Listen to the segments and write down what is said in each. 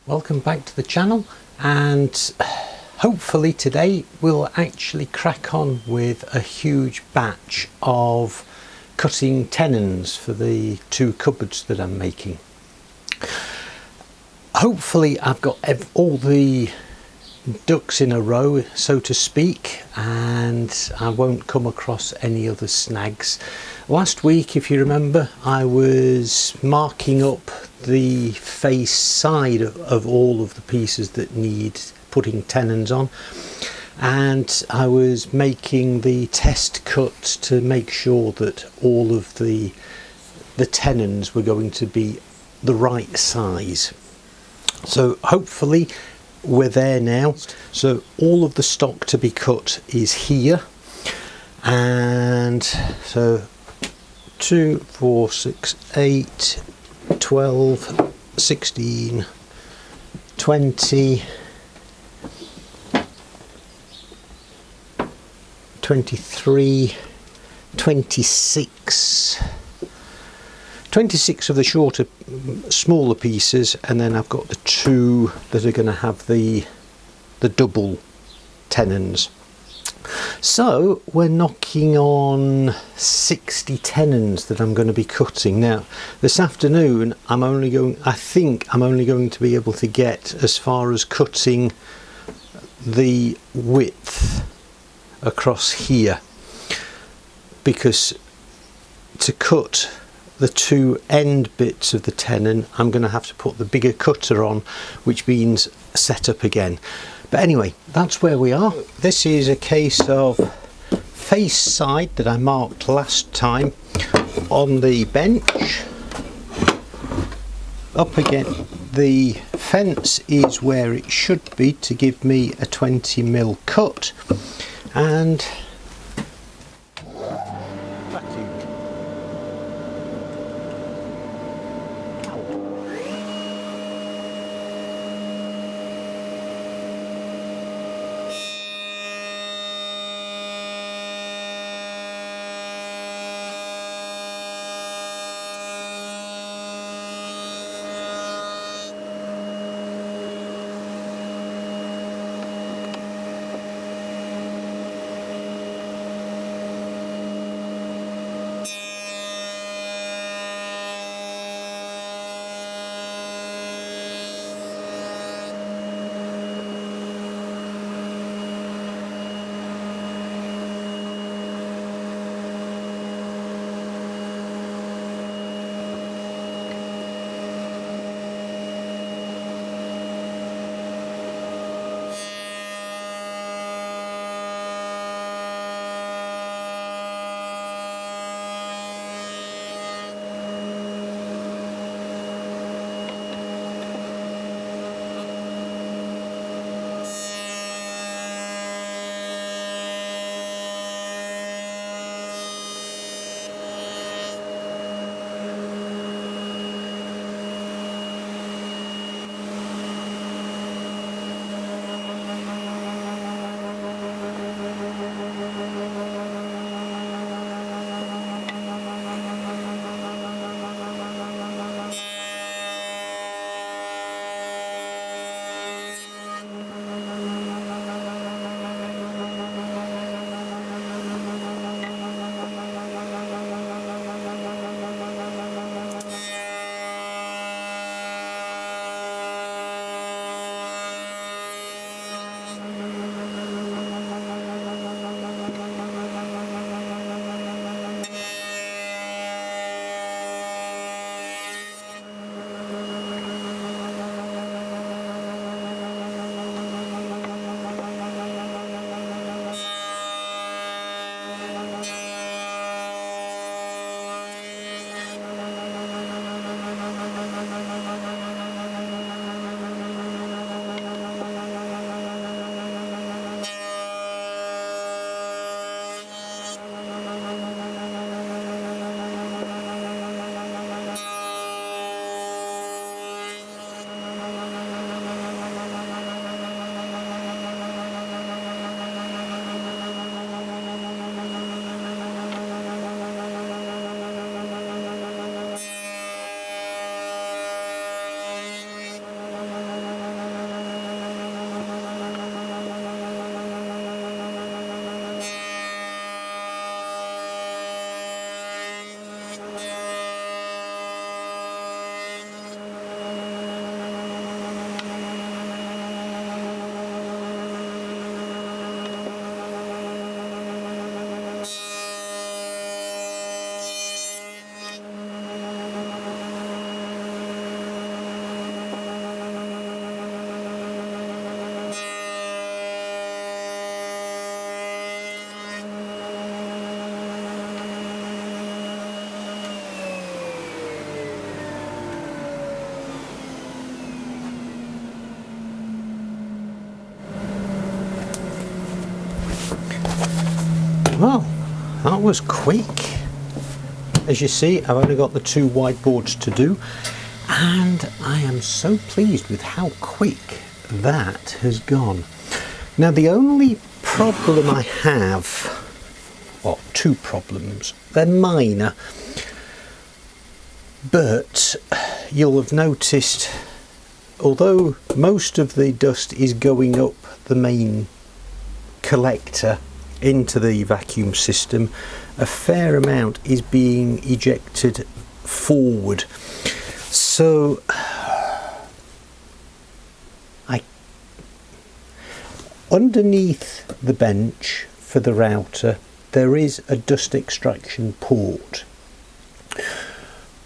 Welcome back to the channel, and hopefully today we'll actually crack on with a huge batch of cutting tenons for the two cupboards that I'm making. Hopefully I've got all the ducks in a row, so to speak, and I won't come across any other snags. Last week, if you remember, I was marking up the face side of all of the pieces that need putting tenons on, and I was making the test cut to make sure that all of the tenons were going to be the right size. So hopefully we're there now. So all of the stock to be cut is here, and so 2, 4, 6, 8, 12, 16, 20, 23, 26, 26 of the shorter, smaller pieces, and then I've got the two that are going to have the double tenons. So we're knocking on 60 tenons that I'm going to be cutting. Now this afternoon I think I'm only going to be able to get as far as cutting the width across here, because to cut the two end bits of the tenon I'm going to have to put the bigger cutter on, which means set up again. But anyway, that's where we are. This is a case of face side that I marked last time on the bench. Up again, the fence is where it should be to give me a 20mm cut, and back to you. Well, that was quick. As you see, I've only got the 2 whiteboards to do, and I am so pleased with how quick that has gone. Now the only problem I have, well, 2 problems, they're minor, but you'll have noticed, although most of the dust is going up the main collector into the vacuum system, a fair amount is being ejected forward. So underneath the bench for the router there is a dust extraction port.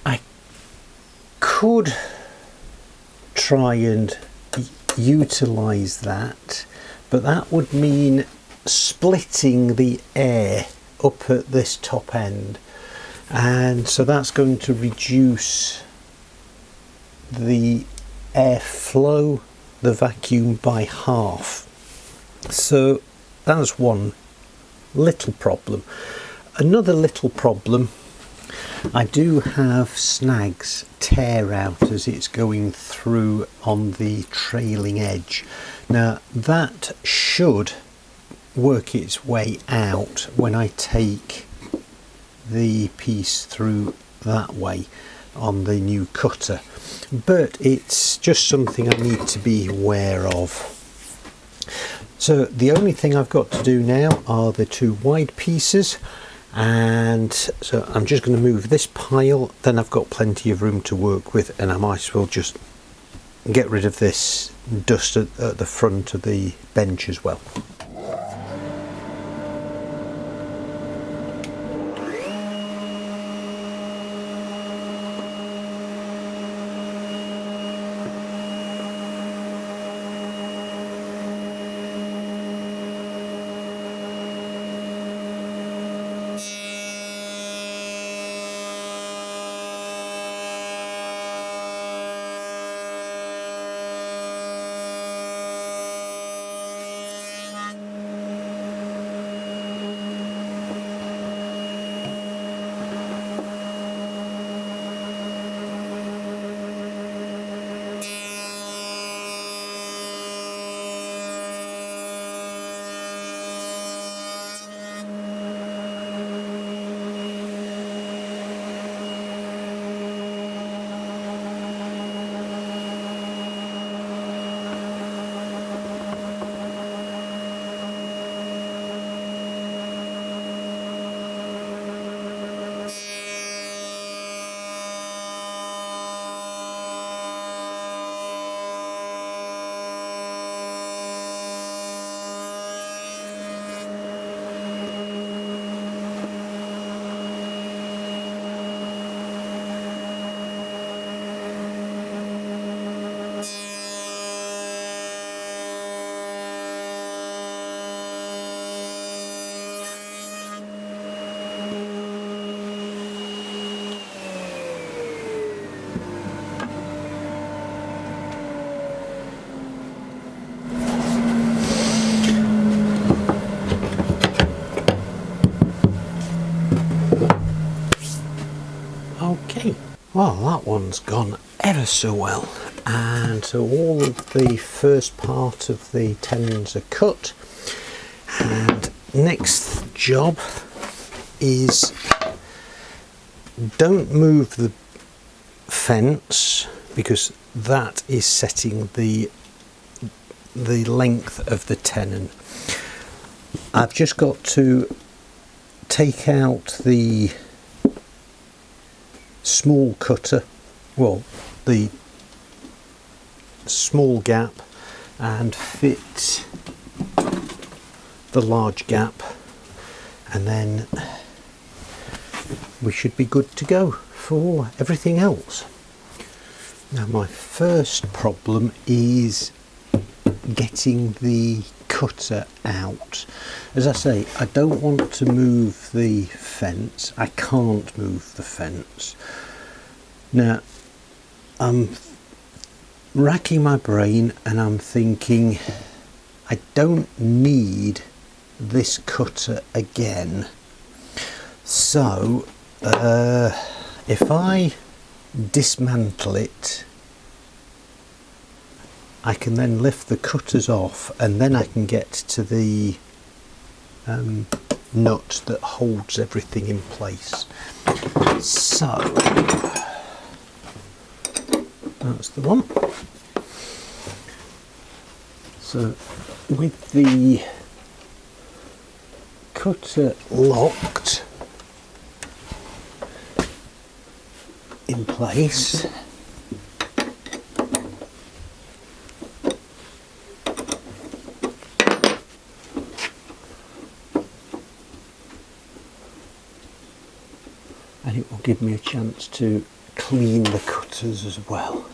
I could try and utilize that, but that would mean splitting the air up at this top end, and so that's going to reduce the airflow, the vacuum, by half. So that's one little problem. Another little problem, I do have snags tear out as it's going through on the trailing edge. Now that should work its way out when I take the piece through that way on the new cutter, but it's just something I need to be aware of. So the only thing I've got to do now are the 2 wide pieces, and so I'm just going to move this pile, then I've got plenty of room to work with, and I might as well just get rid of this dust at the front of the bench as well. Okay, well that one's gone ever so well, and so all of the first part of the tenons are cut, and next job is don't move the fence because that is setting the length of the tenon. I've just got to take out the small cutter, well, the small gap, and fit the large gap, and then we should be good to go for everything else. Now my first problem is getting the cutter out. As I say, I don't want to move the fence. I can't move the fence. Now I'm racking my brain and I'm thinking I don't need this cutter again. So if I dismantle it, I can then lift the cutters off, and then I can get to the nut that holds everything in place. So that's the one. So with the cutter locked in place, and it will give me a chance to clean the cutters as well.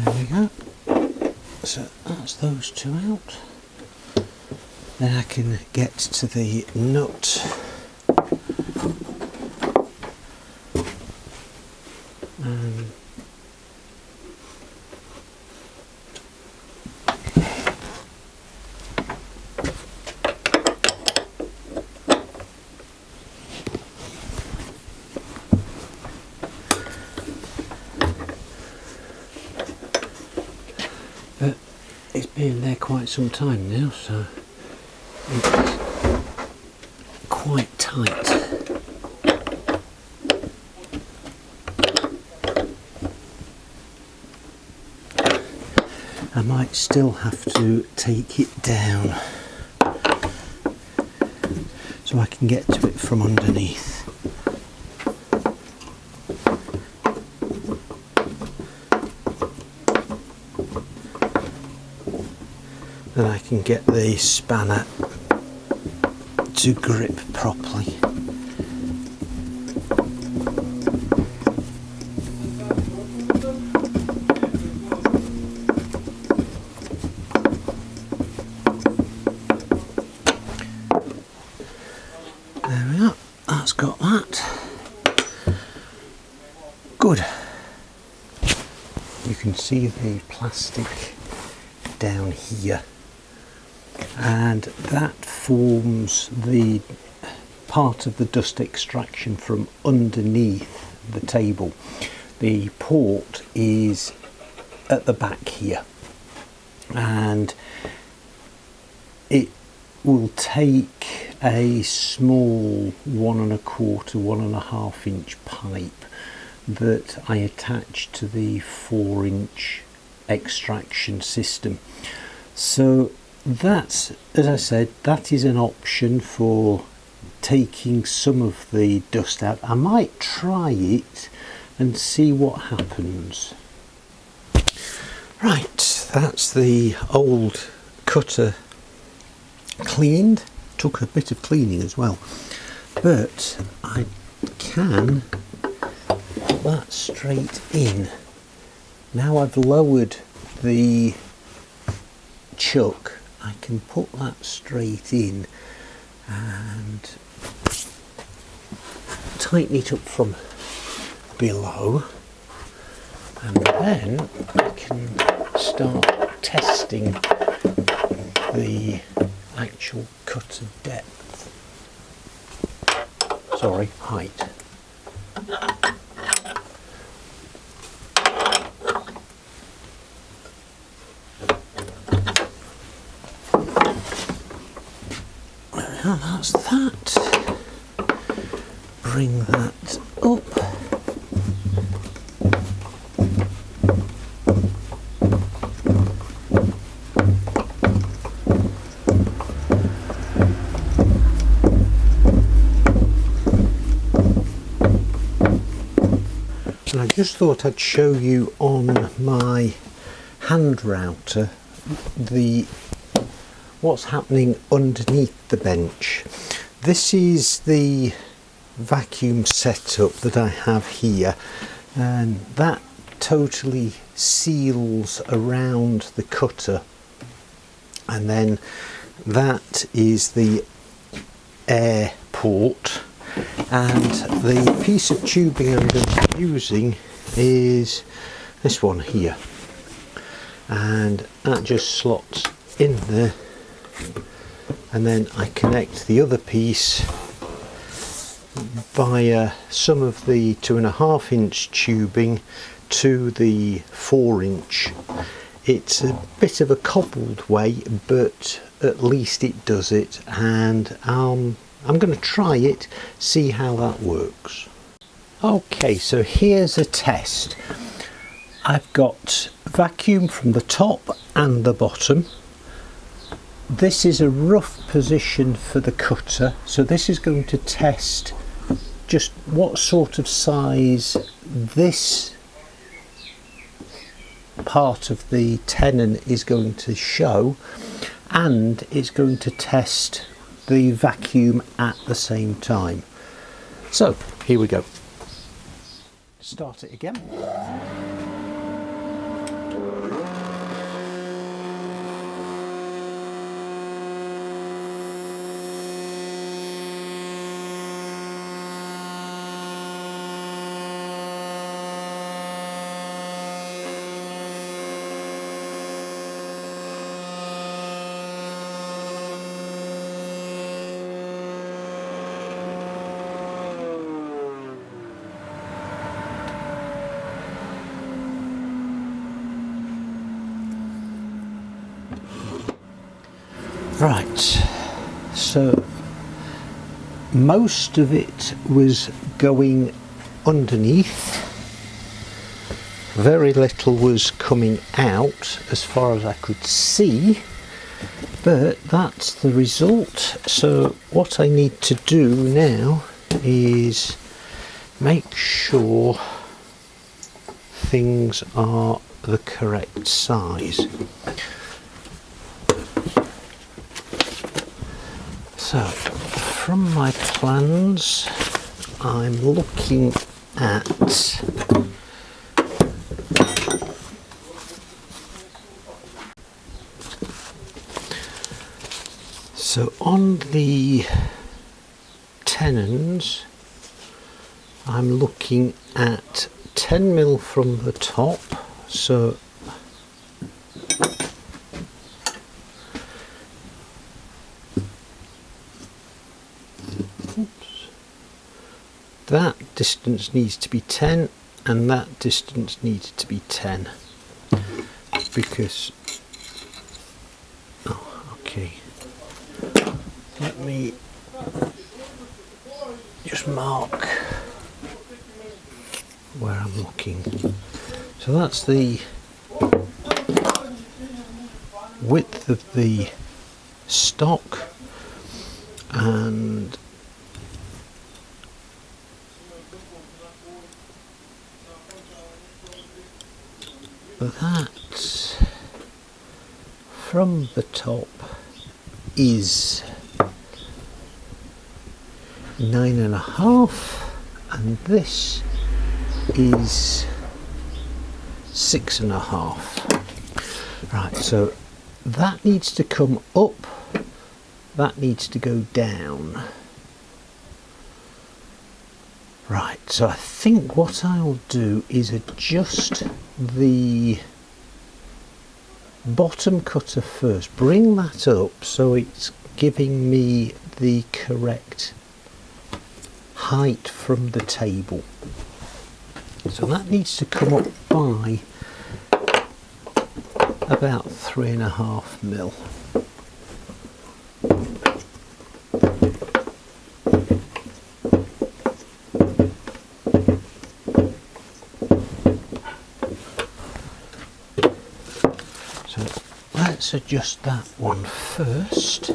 There we go. So that's those two out. Then I can get to the nut. But it's been there quite some time now, so it's quite tight. I might still have to take it down so I can get to it from underneath. Then I can get the spanner to grip properly. There we are, that's got that. Good. You can see the plastic down here, and that forms the part of the dust extraction from underneath the table. The port is at the back here, and it will take a small 1 1/4, 1.5 inch pipe that I attach to the 4-inch extraction system. So that's, as I said, that is an option for taking some of the dust out. I might try it and see what happens. Right, that's the old cutter cleaned. Took a bit of cleaning as well, but I can put that straight in. Now I've lowered the chuck, I can put that straight in and tighten it up from below, and then I can start testing the actual cutter depth, sorry, height. And that's that. Bring that up. And I just thought I'd show you on my hand router what's happening underneath the bench. This is the vacuum setup that I have here. and that totally seals around the cutter, and then that is the air port, and the piece of tubing I'm going to be using is this one here, and that just slots in there, and then I connect the other piece via some of the 2.5 inch tubing to the 4 inch. It's a bit of a cobbled way, but at least it does it, and I'm going to try it, see how that works. Okay, so here's a test. I've got vacuum from the top and the bottom. This is a rough position for the cutter, so this is going to test just what sort of size this part of the tenon is going to show, and it's going to test the vacuum at the same time. So here we go. Start it again. Right, so most of it was going underneath, very little was coming out as far as I could see, but that's the result. So what I need to do now is make sure things are the correct size. So from my plans, I'm looking at so on the tenons, I'm looking at 10mm from the top, so that distance needs to be 10 and that distance needs to be 10, because okay, let me just mark where I'm looking. So that's the width of the stock, and that from the top is 9.5, and this is 6.5. Right, so that needs to come up, that needs to go down. Right, so I think what I'll do is adjust the bottom cutter first, bring that up so it's giving me the correct height from the table. So that needs to come up by about 3.5mm. So let's adjust that one first.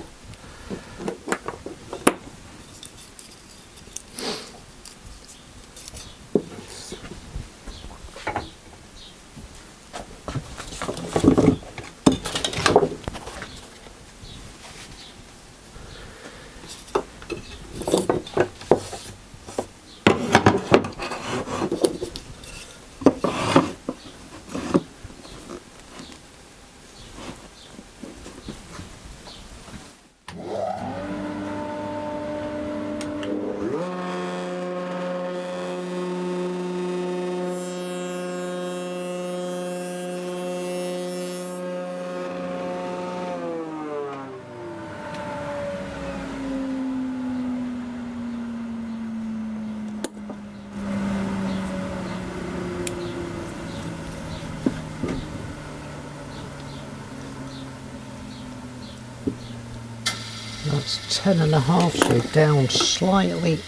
That's 10.5, so down slightly.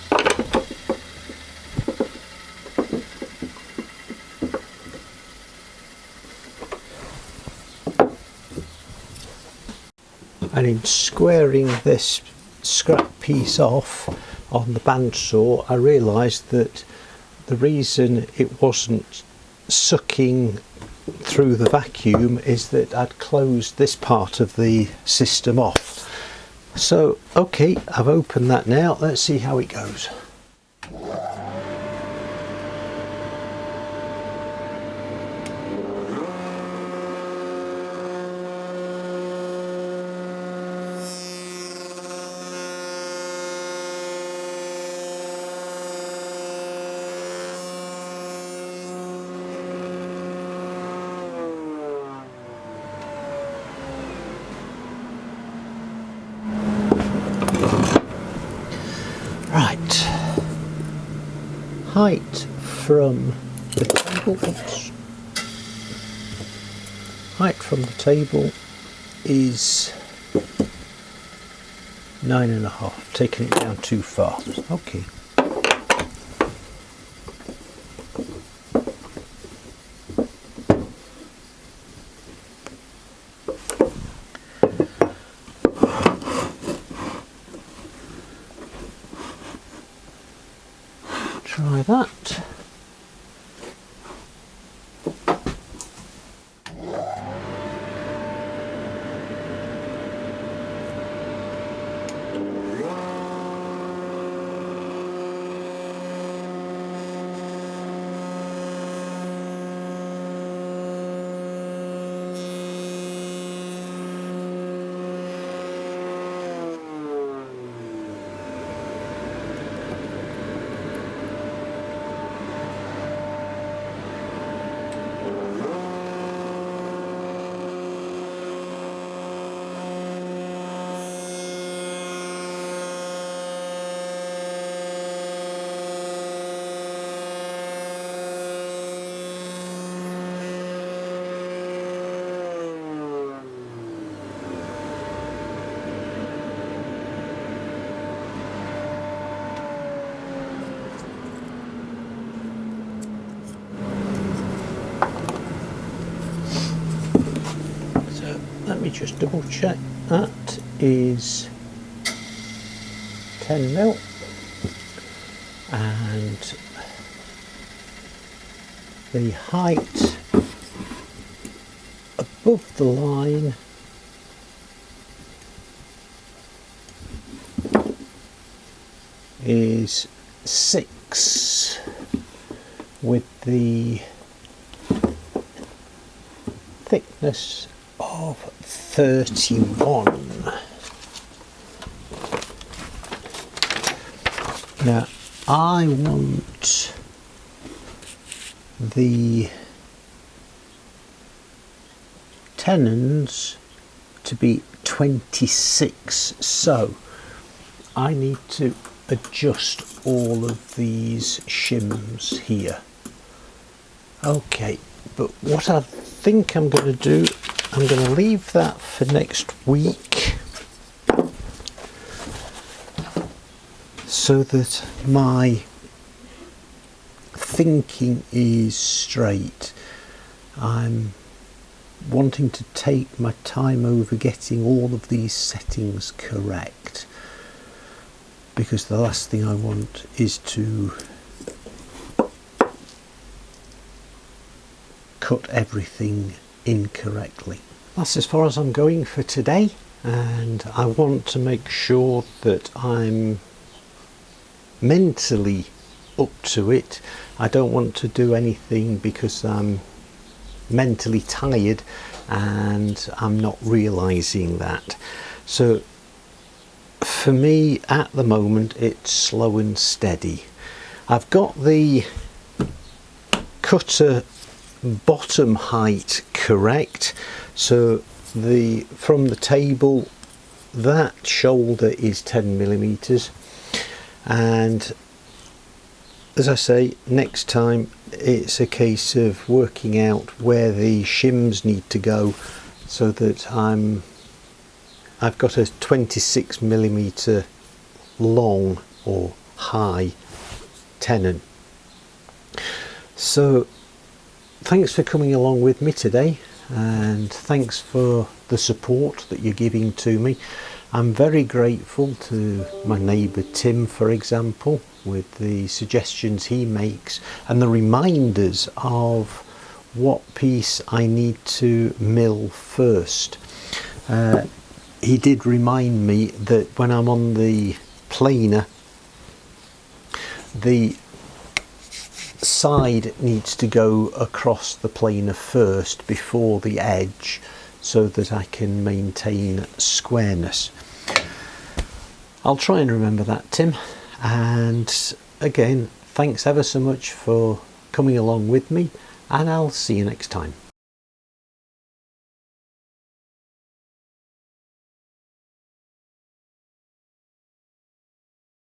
And in squaring this scrap piece off on the bandsaw, I realised that the reason it wasn't sucking through the vacuum is that I'd closed this part of the system off. So okay, I've opened that now, let's see how it goes. Right, height from the table, height from the table is 9.5, taking it down too far. Okay. Try that. Let me just double check, that is 10mm, and the height above the line is 6 with the thickness of 31. Now I want the tenons to be 26, so I need to adjust all of these shims here. Okay, but what I think I'm going to do, I'm going to leave that for next week so that my thinking is straight. I'm wanting to take my time over getting all of these settings correct, because the last thing I want is to cut everything incorrectly. That's as far as I'm going for today, and I want to make sure that I'm mentally up to it. I don't want to do anything because I'm mentally tired and I'm not realizing that. So for me at the moment it's slow and steady. I've got the cutter bottom height correct, so from the table that shoulder is 10mm, and as I say, next time it's a case of working out where the shims need to go so that I'm I've got a 26mm long or high tenon. So thanks for coming along with me today, and thanks for the support that you're giving to me. I'm very grateful to my neighbour Tim, for example, with the suggestions he makes and the reminders of what piece I need to mill first. He did remind me that when I'm on the planer, the side needs to go across the planer first before the edge, so that I can maintain squareness. I'll try and remember that, Tim, and again, thanks ever so much for coming along with me, and I'll see you next time.